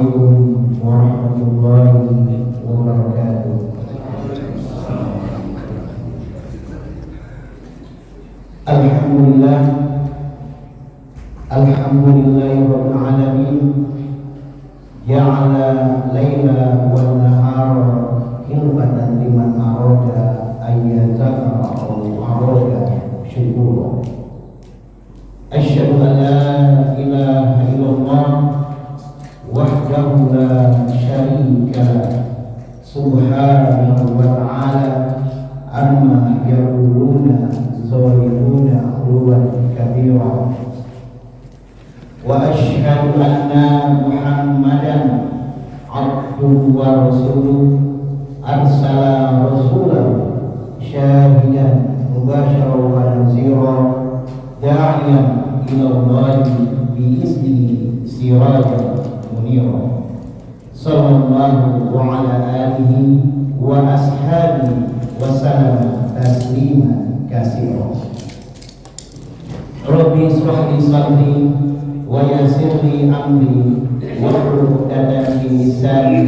Assalamualaikum warahmatullahi wabarakatuh. Alhamdulillah, alhamdulillahirabbil alamin. Ja'ala laila wan nahara khilfatan liman arada ayyazakara aw arada syukura. Asyhadu an la ilaha illallah wahdahu la syarika subhanahu wa ta'ala amma yaquluna zalimuna uluwan kabira. Wa asyhadu anna Muhammadan abduhu wa rasuluh arsala rasulahu syahidan mubasyiran wa nazira da'iyan ila Allahi bi iznihi sirajan munira. Sallallahu ala alihi wa ashabihi wa sallam taslima katsira. Rabbi ishrah li sadri wa yassir li amri wahlul 'uqdatam min lisani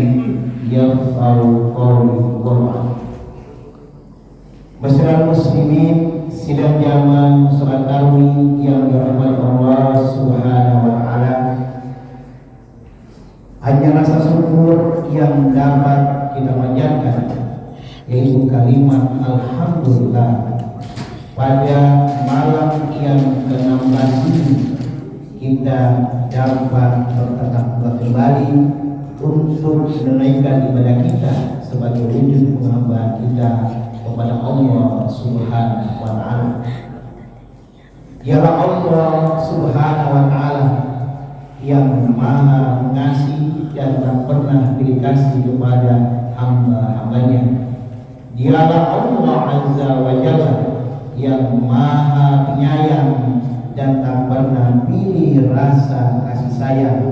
yafqahu qawli wa ba'd. Masyarakat muslimin sidang jamaah salat tarawih yang dirahmati Allah Subhanahu wa taala, hanya rasa syukur yang dapat kita panjatkan, yaitu kalimat alhamdulillah. Pada malam yang ke-16 ini kita dapat bertatap kembali untuk menaikkan ibadah kita sebagai wujud penghambaan kita kepada Allah Subhanahu wa ta'ala. Dialah Allah Subhanahu wa ta'ala yang maha mengasihi dan tak pernah dikasih kepada hamba-hambanya. Dialah Allah Azza wa Jalla yang maha penyayang dan tak pernah pilih rasa kasih sayang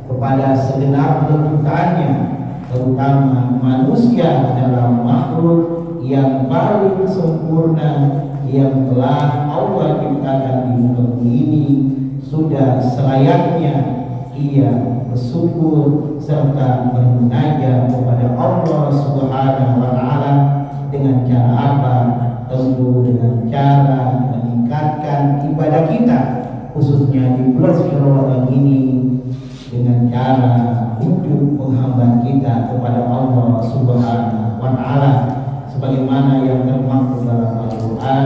kepada segenap ciptaannya, terutama manusia dalam makhluk yang paling sempurna yang telah Allah ciptakan di muka bumi ini. Sudah selayaknya ia bersyukur serta bermunajat kepada Allah Subhanahu wa ta'ala. Dengan cara apa? Tentu dengan cara meningkatkan ibadah kita, khususnya di bulan Ramadan ini, dengan cara wujud penghambaan kita kepada Allah Subhanahu wa ta'ala, sebagaimana yang termaktub dalam Al-Quran,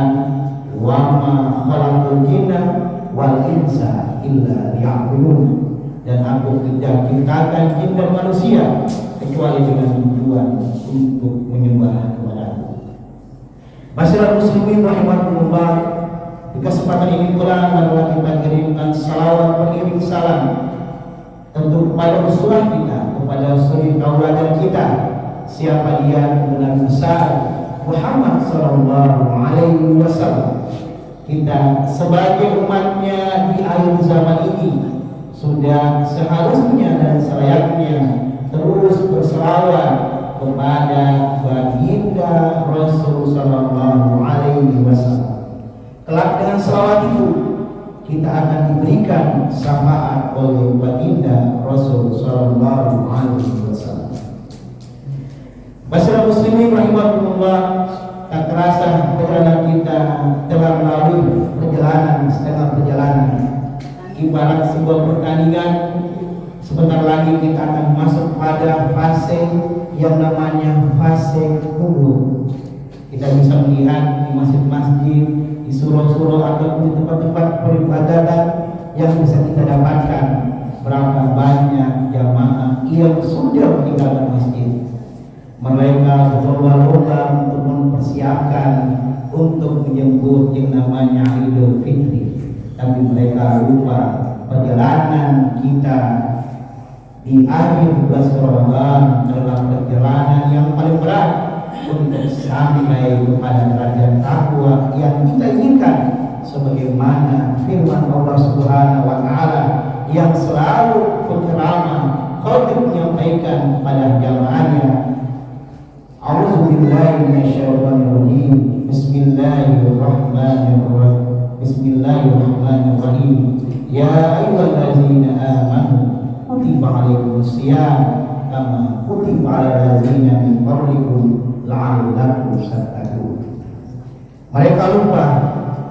wa ma khalaqul jinna wal insa illa liya'budun, dan aku tidak ciptakan jin dan manusia kecuali dengan tujuan untuk menyembah kepada aku. Masyarakat muslimin rahimakumullah, di kesempatan ini pula adalah kita kirimkan salawat pengiring salam tentu kepada uswah kita, kepada suri tauladan kita, siapa dia kebenaran besar Muhammad sallallahu alaihi wasallam. Kita sebagai umatnya di akhir zaman ini sudah seharusnya dan selayaknya terus berselawat kepada baginda Rasul sallallahu alaihi wasallam. Kelak dengan selawat itu kita akan diberikan syafaat oleh baginda Rasul sallallahu alaihi wasallam. Masyarakat muslimin rahimakumullah, tak terasa perjalanan kita telah melalui perjalanan setengah perjalanan. Ibarat sebuah pertandingan, sebentar lagi kita akan masuk pada fase yang namanya fase kubur. Kita bisa melihat di masjid-masjid, di surau-surau ataupun di tempat-tempat peribadatan yang bisa kita dapatkan berapa banyak jamaah yang sudah meninggalkan masjid. Mereka berlomba-lomba untuk mempersiapkan untuk menyambut yang namanya Idul Fitri, tapi mereka lupa perjalanan kita di akhir bulan Ramadan adalah perjalanan yang paling berat untuk sampai kepada derajat takwa yang kita inginkan, sebagaimana firman Allah Subhanahu wa ta'ala yang selalu berceramah khatib menyampaikan kepada jamaahnya. A'udzubillahi minasyaitonirrajim. Bismillahirrahmanirrahim. Ya ayyuhallazina amanu kutiba alaikumus syiyam kama kutiba alal ladzina min qablikum la'allakum tattaqun. Mereka lupa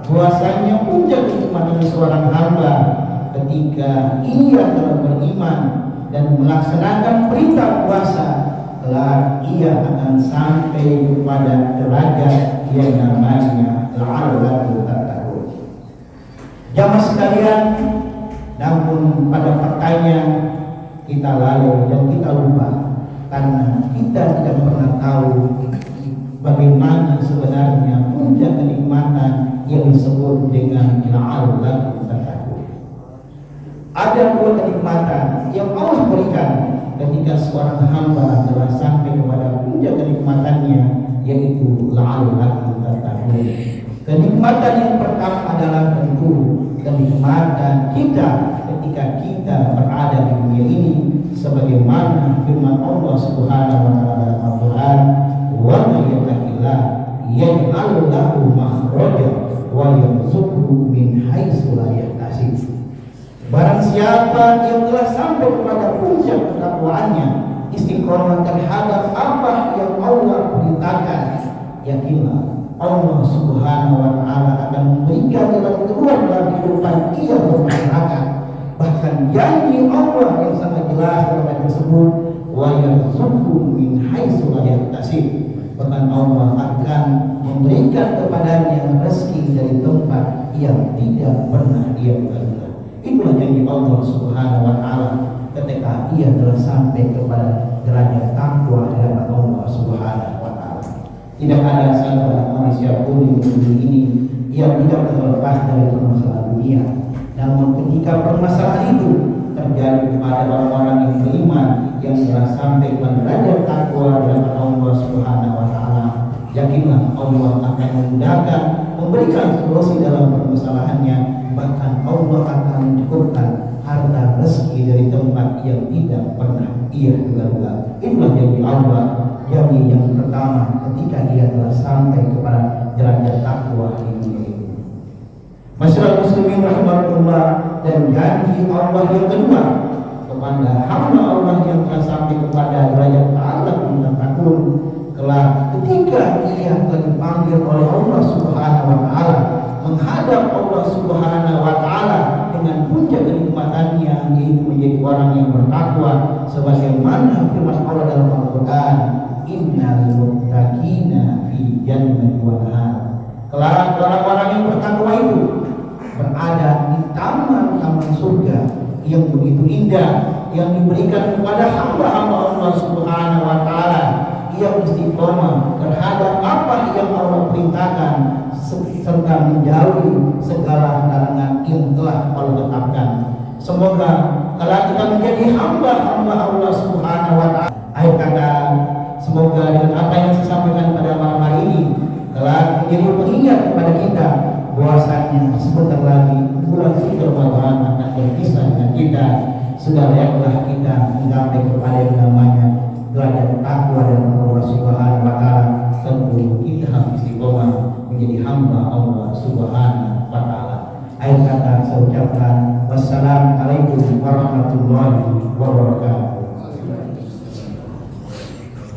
bahwasanya puncak kenikmatan seorang hamba ketika ia telah beriman dan melaksanakan perintah puasa, kelak ia akan sampai kepada derajat yang namanya la'allakum tattaqun. Jamaah sekalian, namun pada faktanya kita lalai dan kita lupa karena kita tidak pernah tahu bagaimana sebenarnya puncak kenikmatan yang disebut dengan la'allakum tattaqun. Ada dua kenikmatan yang Allah berikan ketika seorang hamba telah sampai kepada puncak kenikmatannya, yaitu la'allakum tattaqun. Kenikmatan yang pertama adalah tentu kenikmatan kita ketika kita berada di dunia ini, sebagaimana firman Allah Subhanahu wa taala dalam Al-Qur'an, wa may yattaqillah yaj'al lahu makhraja wa yarzuqhu min haitsu la yahtasib. Barang siapa yang telah sampai kepada puncak ketakwaannya, istiqomah terhadap apa yang Allah perintahkan, yakinlah Allah Subhanahu wa taala akan memberikan jalan keluar dalam kehidupan ia bermasyarakat. Bahkan janji Allah yang sangat jelas dalam ayat tersebut, wa yarzuqhu min haitsu la yahtasib. Bahkan Allah akan memberikan kepadanya rezeki dari tempat yang tidak pernah ia duga. Itulah janji Allah Subhanahu wa taala ketika ia telah sampai kepada derajat takwa di hadapan Allah Subhanahu wa taala. Tidak ada satu manusia pun di dunia ini yang tidak terlepas dari permasalahan dunia. Namun ketika permasalahan itu terjadi kepada orang-orang yang beriman yang telah sampai pada derajat takwa di hadapan Allah Subhanahu wa taala, yakinlah Allah akan memudahkan, memberikan solusi dalam permasalahannya. Bahkan Allah akan mencukupkan harta rezeki dari tempat yang tidak pernah ia duga-duga. Itulah janji Allah, janji yang pertama ketika ia telah sampai kepada derajat takwa di dunia ini. Masyarakat muslimin rahmatullah, dan janji Allah yang kedua kepada hamba Allah yang telah sampai kepada derajat ta'ala dan takun, kelak ketika ia telah dipanggil oleh Allah Subhanahu wa taala menghadap Allah Subhanahu wa taala dengan puncak kenikmatannya, yaitu menjadi orang yang bertakwa, sebagaimana firman Allah dalam Al-Qur'an, innal muttaqina fi jannati wa nahar. Kelak orang-orang yang bertakwa itu berada di taman-taman surga yang begitu indah yang diberikan kepada hamba-hamba Allah Subhanahu wa taala yang istiqomah terhadap apa yang Allah perintahkan serta menjauhi segala larangan yang telah Allah tetapkan. Semoga kalau kita menjadi hamba-hamba Allah Subhanahu wa taala, akhir kata semoga dengan apa yang saya sampaikan pada malam hari ini telah menjadi pengingat kepada kita bahwasanya sebentar lagi bulan suci Ramadan akan berpisah dengan kita. Sudah layaklah kita menggapai kepada